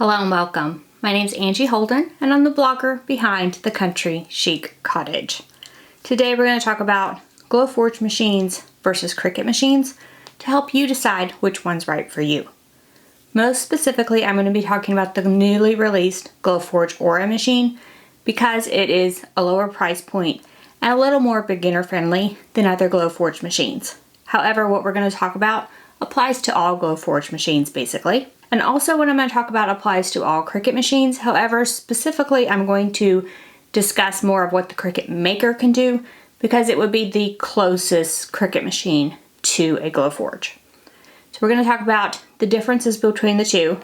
Hello and welcome. My name's Angie Holden and I'm the blogger behind the Country Chic Cottage. Today we're going to talk about Glowforge machines versus Cricut machines to help you decide which one's right for you. Most specifically, I'm going to be talking about the newly released Glowforge Aura machine because it is a lower price point and a little more beginner friendly than other Glowforge machines. However, what we're going to talk about applies to all Glowforge machines basically. And also what I'm going to talk about applies to all Cricut machines. However, specifically I'm going to discuss more of what the Cricut Maker can do because it would be the closest Cricut machine to a Glowforge. So we're going to talk about the differences between the two,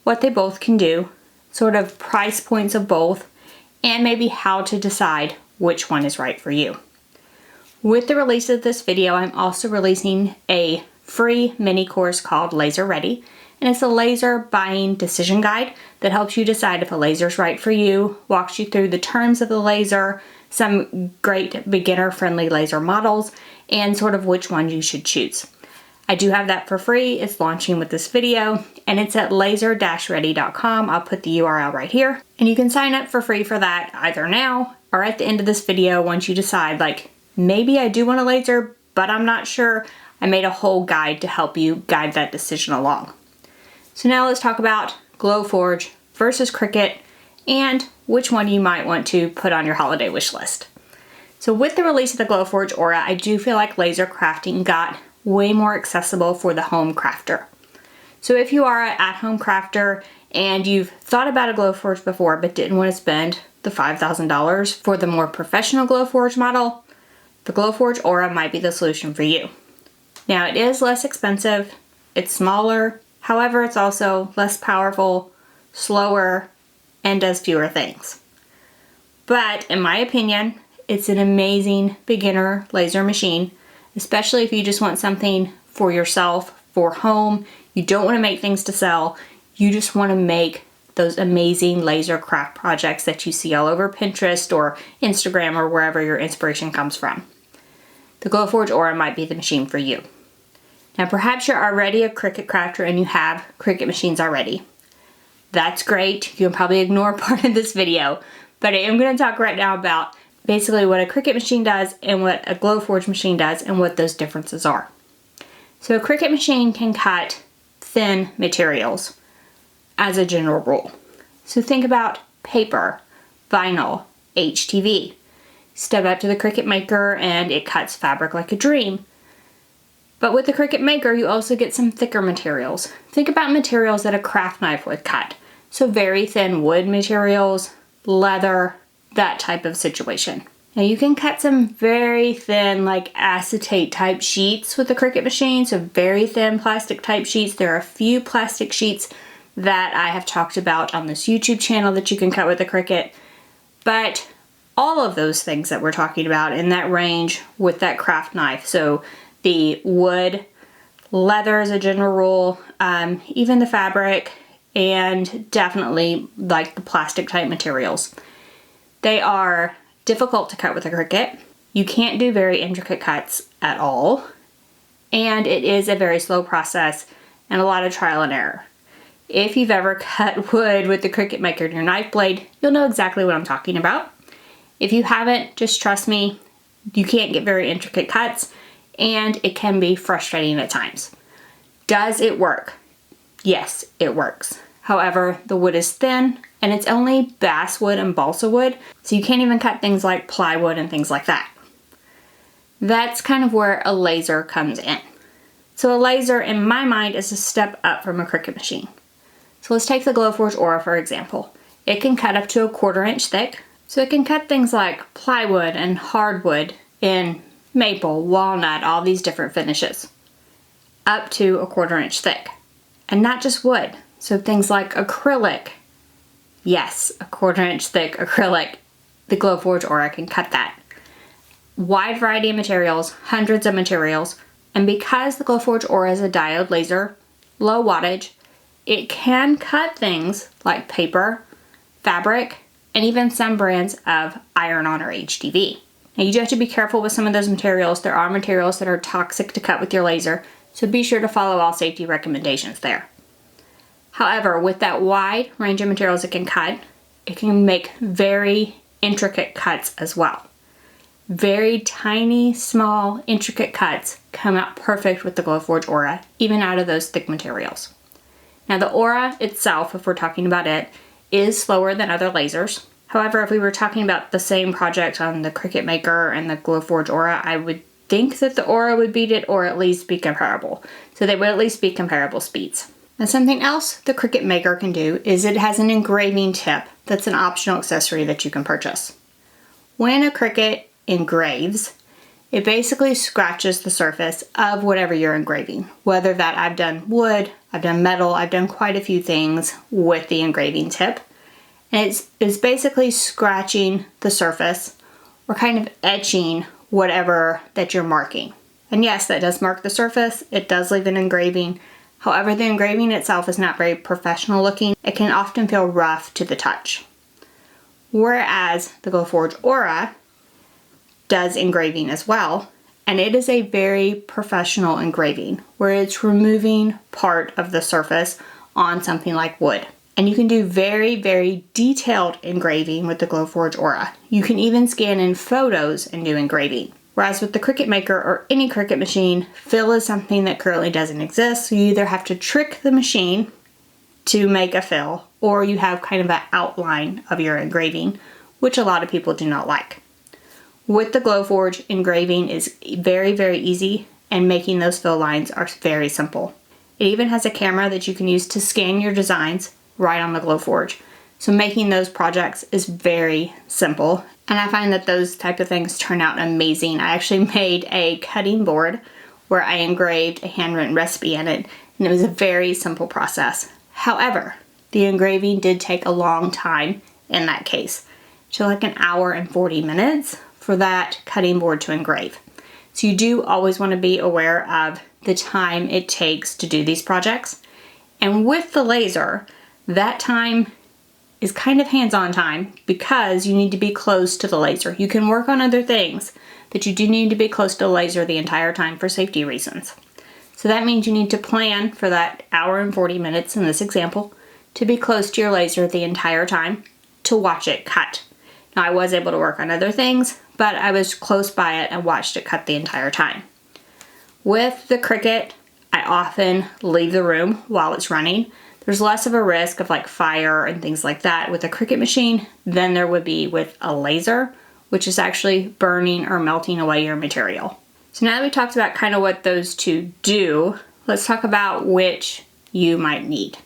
what they both can do, sort of price points of both, and maybe how to decide which one is right for you. With the release of this video, I'm also releasing a free mini course called Laser Ready. And it's a laser buying decision guide that helps you decide if a laser is right for you, walks you through the terms of the laser, some great beginner-friendly laser models, and sort of which one you should choose. I do have that for free. It's launching with this video, and it's at laser-ready.com. I'll put the URL right here. And you can sign up for free for that either now or at the end of this video once you decide, like, maybe I do want a laser, but I'm not sure. I made a whole guide to help you guide that decision along. So now let's talk about Glowforge versus Cricut and which one you might want to put on your holiday wish list. So with the release of the Glowforge Aura, I do feel like laser crafting got way more accessible for the home crafter. So if you are an at-home crafter and you've thought about a Glowforge before but didn't want to spend the $5,000 for the more professional Glowforge model, the Glowforge Aura might be the solution for you. Now it is less expensive, it's smaller. However, it's also less powerful, slower, and does fewer things. But in my opinion, it's an amazing beginner laser machine, especially if you just want something for yourself, for home. You don't want to make things to sell. You just want to make those amazing laser craft projects that you see all over Pinterest or Instagram or wherever your inspiration comes from. The Glowforge Aura might be the machine for you. Now perhaps you're already a Cricut crafter and you have Cricut machines already. That's great. You can probably ignore part of this video, but I am going to talk right now about basically what a Cricut machine does and what a Glowforge machine does and what those differences are. So a Cricut machine can cut thin materials as a general rule. So think about paper, vinyl, HTV. Step up to the Cricut Maker and it cuts fabric like a dream. But with the Cricut Maker, you also get some thicker materials. Think about materials that a craft knife would cut. So very thin wood materials, leather, that type of situation. Now you can cut some very thin, like acetate type sheets with the Cricut machine. So very thin plastic type sheets. There are a few plastic sheets that I have talked about on this YouTube channel that you can cut with the Cricut. But all of those things that we're talking about in that range with that craft knife. So the wood, leather as a general rule, even the fabric, and definitely like the plastic type materials. They are difficult to cut with a Cricut. You can't do very intricate cuts at all. And it is a very slow process and a lot of trial and error. If you've ever cut wood with the Cricut Maker and your knife blade, you'll know exactly what I'm talking about. If you haven't, just trust me, you can't get very intricate cuts. And it can be frustrating at times. Does it work? Yes, it works. However, the wood is thin and it's only basswood and balsa wood, so you can't even cut things like plywood and things like that. That's kind of where a laser comes in. So a laser, in my mind, is a step up from a Cricut machine. So let's take the Glowforge Aura for example. It can cut up to 1/4 inch thick, so it can cut things like plywood and hardwood in maple, walnut, all these different finishes, up to 1/4 inch thick. And not just wood, so things like acrylic. Yes, 1/4 inch thick acrylic. The Glowforge Aura can cut that. Wide variety of materials, hundreds of materials, and because the Glowforge Aura is a diode laser, low wattage, it can cut things like paper, fabric, and even some brands of iron-on or HTV. Now you do have to be careful with some of those materials. There are materials that are toxic to cut with your laser, so be sure to follow all safety recommendations there. However, with that wide range of materials it can make very intricate cuts as well. Very tiny, small, intricate cuts come out perfect with the Glowforge Aura, even out of those thick materials. Now the Aura itself, if we're talking about it, is slower than other lasers. However, if we were talking about the same project on the Cricut Maker and the Glowforge Aura, I would think that the Aura would beat it, or at least be comparable. So they would at least be comparable speeds. Now something else the Cricut Maker can do is it has an engraving tip that's an optional accessory that you can purchase. When a Cricut engraves, it basically scratches the surface of whatever you're engraving. Whether that I've done wood, I've done metal, I've done quite a few things with the engraving tip. And it's basically scratching the surface or kind of etching whatever that you're marking. And yes, that does mark the surface. It does leave an engraving. However, the engraving itself is not very professional looking. It can often feel rough to the touch. Whereas the Glowforge Aura does engraving as well, and it is a very professional engraving where it's removing part of the surface on something like wood. And you can do very, very detailed engraving with the Glowforge Aura. You can even scan in photos and do engraving. Whereas with the Cricut Maker or any Cricut machine, fill is something that currently doesn't exist. So you either have to trick the machine to make a fill, or you have kind of an outline of your engraving, which a lot of people do not like. With the Glowforge, engraving is very, very easy, and making those fill lines are very simple. It even has a camera that you can use to scan your designs right on the Glowforge. So making those projects is very simple. And I find that those type of things turn out amazing. I actually made a cutting board where I engraved a handwritten recipe in it, and it was a very simple process. However, the engraving did take a long time in that case. So like an hour and 40 minutes for that cutting board to engrave. So you do always want to be aware of the time it takes to do these projects. And with the laser, that time is kind of hands-on time because you need to be close to the laser. You can work on other things, but you do need to be close to the laser the entire time for safety reasons. So that means you need to plan for that hour and 40 minutes in this example to be close to your laser the entire time to watch it cut. Now I was able to work on other things, but I was close by it and watched it cut the entire time. With the Cricut, I often leave the room while it's running. There's less of a risk of like fire and things like that with a Cricut machine than there would be with a laser, which is actually burning or melting away your material. So now that we talked about kind of what those two do, let's talk about which you might need.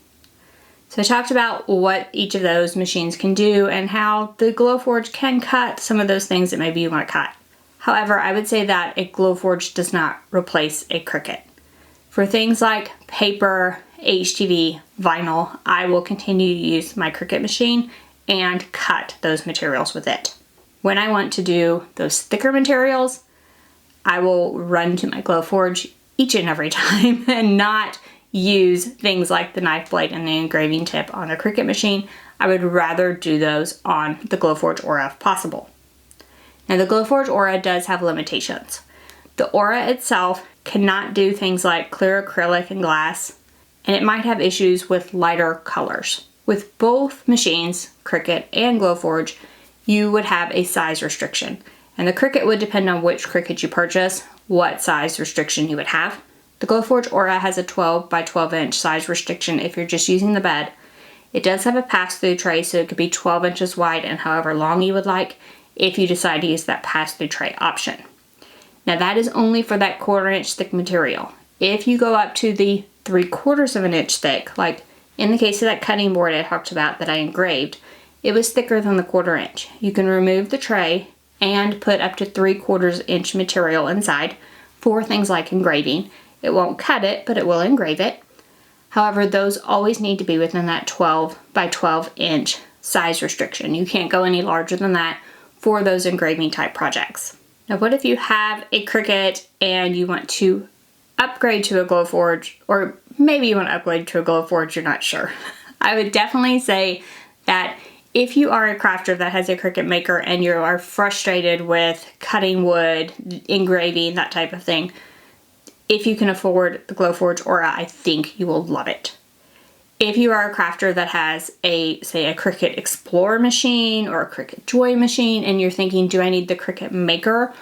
So I talked about what each of those machines can do and how the Glowforge can cut some of those things that maybe you want to cut. However, I would say that a Glowforge does not replace a Cricut. For things like paper, HTV, vinyl, I will continue to use my Cricut machine and cut those materials with it. When I want to do those thicker materials, I will run to my Glowforge each and every time and not use things like the knife blade and the engraving tip on a Cricut machine. I would rather do those on the Glowforge Aura if possible. Now the Glowforge Aura does have limitations. The Aura itself cannot do things like clear acrylic and glass, and it might have issues with lighter colors. With both machines, Cricut and Glowforge, you would have a size restriction. And the Cricut would depend on which Cricut you purchase, what size restriction you would have. The Glowforge Aura has a 12 by 12 inch size restriction if you're just using the bed. It does have a pass-through tray, so it could be 12 inches wide and however long you would like if you decide to use that pass-through tray option. Now that is only for that 1/4 inch thick material. If you go up to the 3/4 of an inch thick, like in the case of that cutting board I talked about that I engraved, it was thicker than the 1/4 inch. You can remove the tray and put up to 3/4 inch material inside for things like engraving. It won't cut it, but it will engrave it. However, those always need to be within that 12 by 12 inch size restriction. You can't go any larger than that for those engraving type projects. Now, what if you have a Cricut and you want to upgrade to a Glowforge, or maybe you want to upgrade to a Glowforge, you're not sure. I would definitely say that if you are a crafter that has a Cricut Maker and you are frustrated with cutting wood, engraving, that type of thing, if you can afford the Glowforge Aura, I think you will love it. If you are a crafter that has say a Cricut Explorer machine or a Cricut Joy machine and you're thinking, do I need the Cricut Maker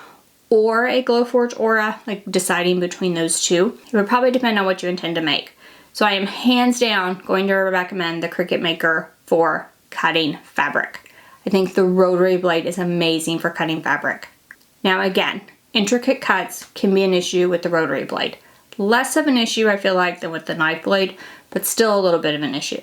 or a Glowforge Aura, like deciding between those two, it would probably depend on what you intend to make. So I am hands down going to recommend the Cricut Maker for cutting fabric. I think the rotary blade is amazing for cutting fabric. Now again, intricate cuts can be an issue with the rotary blade. Less of an issue, I feel like, than with the knife blade, but still a little bit of an issue.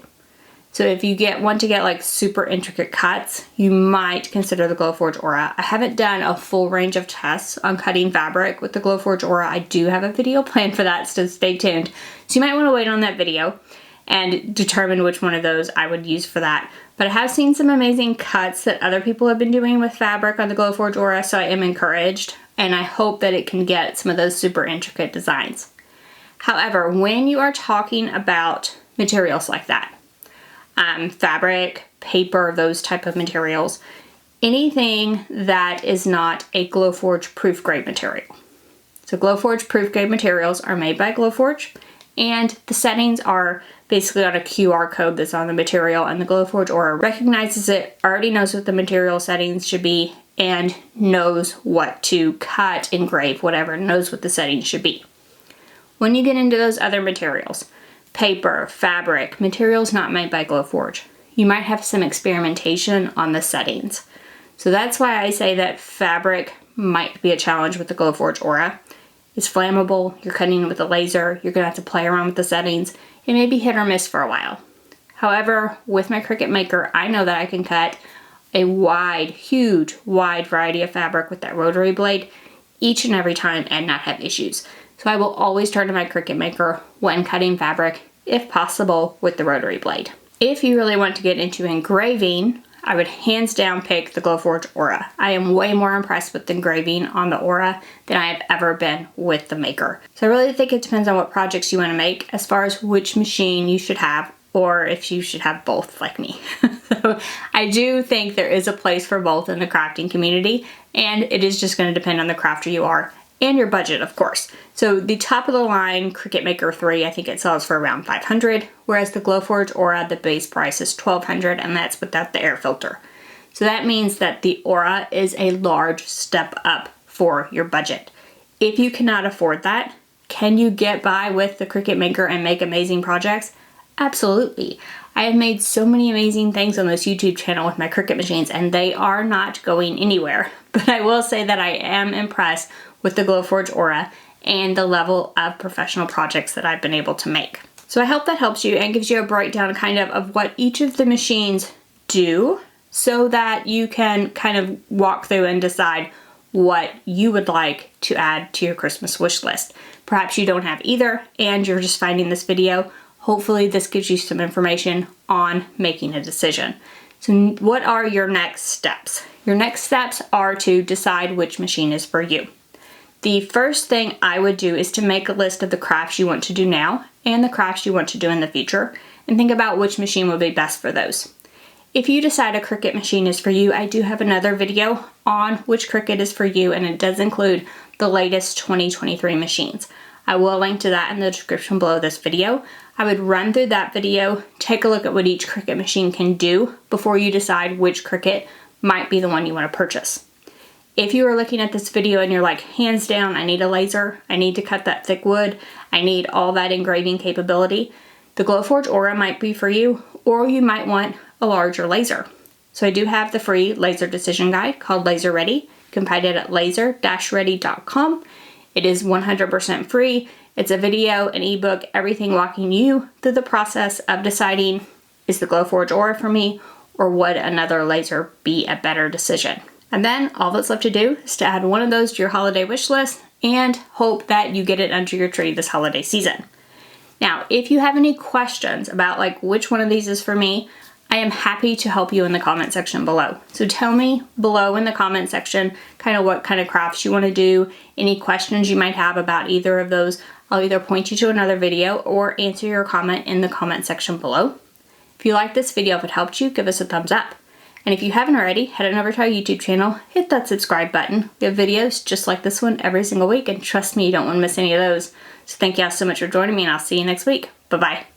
So if you want to get like super intricate cuts, you might consider the Glowforge Aura. I haven't done a full range of tests on cutting fabric with the Glowforge Aura. I do have a video planned for that, so stay tuned. So you might want to wait on that video and determine which one of those I would use for that. But I have seen some amazing cuts that other people have been doing with fabric on the Glowforge Aura, so I am encouraged, and I hope that it can get some of those super intricate designs. However, when you are talking about materials like that, fabric, paper, those type of materials, anything that is not a Glowforge proof grade material. So Glowforge proof grade materials are made by Glowforge, and the settings are basically on a QR code that's on the material, and the Glowforge Aura recognizes it, already knows what the material settings should be, and knows what to cut, engrave, whatever, knows what the settings should be. When you get into those other materials, paper, fabric, materials not made by Glowforge, you might have some experimentation on the settings. So that's why I say that fabric might be a challenge with the Glowforge Aura. It's flammable, you're cutting with a laser, you're gonna have to play around with the settings. It may be hit or miss for a while. However, with my Cricut Maker, I know that I can cut a huge, wide variety of fabric with that rotary blade each and every time and not have issues. So I will always turn to my Cricut Maker when cutting fabric, if possible, with the rotary blade. If you really want to get into engraving, I would hands down pick the Glowforge Aura. I am way more impressed with the engraving on the Aura than I have ever been with the Maker. So I really think it depends on what projects you want to make as far as which machine you should have, or if you should have both like me. So I do think there is a place for both in the crafting community, and it is just going to depend on the crafter you are and your budget, of course. So the top of the line Cricut Maker 3, I think it sells for around $500, whereas the Glowforge Aura, the base price is $1,200, and that's without the air filter. So that means that the Aura is a large step up for your budget. If you cannot afford that, can you get by with the Cricut Maker and make amazing projects? Absolutely. I have made so many amazing things on this YouTube channel with my Cricut machines, and they are not going anywhere. But I will say that I am impressed with the Glowforge Aura and the level of professional projects that I've been able to make. So I hope that helps you and gives you a breakdown of what each of the machines do, so that you can kind of walk through and decide what you would like to add to your Christmas wish list. Perhaps you don't have either and you're just finding this video. Hopefully this gives you some information on making a decision. So what are your next steps? Your next steps are to decide which machine is for you. The first thing I would do is to make a list of the crafts you want to do now and the crafts you want to do in the future, and think about which machine would be best for those. If you decide a Cricut machine is for you, I do have another video on which Cricut is for you, and it does include the latest 2023 machines. I will link to that in the description below this video. I would run through that video, take a look at what each Cricut machine can do before you decide which Cricut might be the one you want to purchase. If you are looking at this video and you're like, hands down, I need a laser, I need to cut that thick wood, I need all that engraving capability, the Glowforge Aura might be for you, or you might want a larger laser. So I do have the free laser decision guide called Laser Ready. You can find it at laser-ready.com. It is 100% free. It's a video, an ebook, everything walking you through the process of deciding, is the Glowforge Aura for me, or would another laser be a better decision? And then all that's left to do is to add one of those to your holiday wish list and hope that you get it under your tree this holiday season. Now, if you have any questions about like which one of these is for me, I am happy to help you in the comment section below. So tell me below in the comment section kind of what kind of crafts you want to do, any questions you might have about either of those. I'll either point you to another video or answer your comment in the comment section below. If you like this video, if it helped you, give us a thumbs up. And if you haven't already, head on over to our YouTube channel, hit that subscribe button. We have videos just like this one every single week, and trust me, you don't want to miss any of those. So thank you all so much for joining me, and I'll see you next week. Bye-bye.